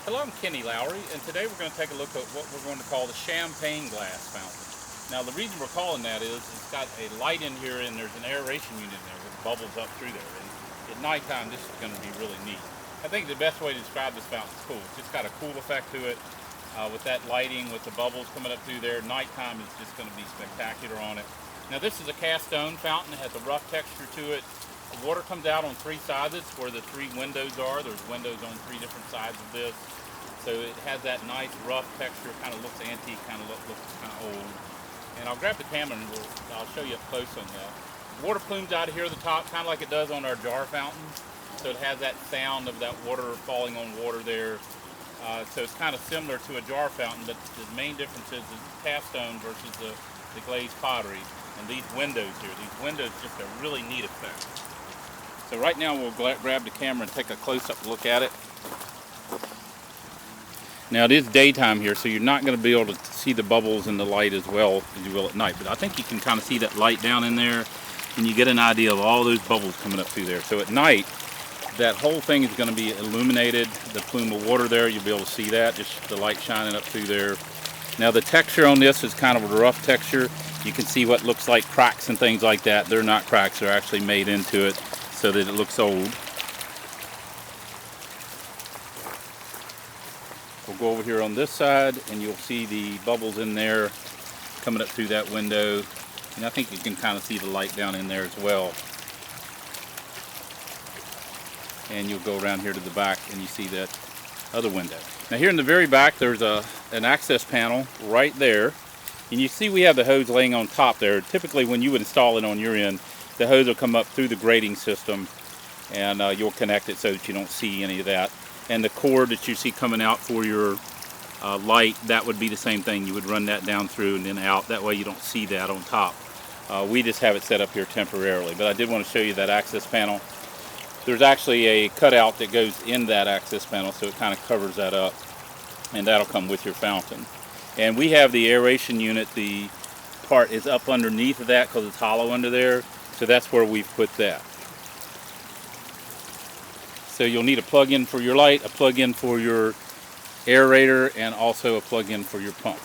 Hello, I'm Kenny Lowry, and today we're going to take a look at what we're going to call the champagne glass fountain. Now, the reason we're calling that is it's got a light in here, and there's an aeration unit in there with bubbles up through there. And at nighttime, this is going to be really neat. I think the best way to describe this fountain is cool. It's just got a cool effect to it with that lighting, with the bubbles coming up through there. Nighttime is just going to be spectacular on it. Now, this is a cast stone fountain. It has a rough texture to it. The water comes out on three sides where the three windows are. There's windows on three different sides of this. So it has that nice rough texture, kind of looks antique, kind of looks kind of old. And I'll grab the camera and I'll show you up close on that. Water plumes out of here at the top, kind of like it does on our jar fountains. So it has that sound of that water falling on water there. So it's kind of similar to a jar fountain, but the main difference is cast stone versus the glazed pottery. And these windows here, these windows just a really neat effect. So right now we'll grab the camera and take a close-up look at it. Now it is daytime here, so you're not going to be able to see the bubbles in the light as well as you will at night. But I think you can kind of see that light down in there, and you get an idea of all those bubbles coming up through there. So at night, that whole thing is going to be illuminated. The plume of water there, you'll be able to see that, just the light shining up through there. Now the texture on this is kind of a rough texture. You can see what looks like cracks and things like that. They're not cracks, they're actually made into it so that it looks old. We'll go over here on this side and you'll see the bubbles in there coming up through that window. And I think you can kind of see the light down in there as well. And you'll go around here to the back and you see that other window. Now here in the very back there's an access panel right there. And you see we have the hose laying on top there. Typically when you would install it on your end, the hose will come up through the grating system and you'll connect it so that you don't see any of that. And the cord that you see coming out for your light, that would be the same thing. You would run that down through and then out. That way you don't see that on top. We just have it set up here temporarily. But I did want to show you that access panel. There's actually a cutout that goes in that access panel, so it kind of covers that up. And that'll come with your fountain. And we have the aeration unit. The part is up underneath of that because it's hollow under there. So that's where we've put that. So you'll need a plug-in for your light, a plug-in for your aerator, and also a plug-in for your pump.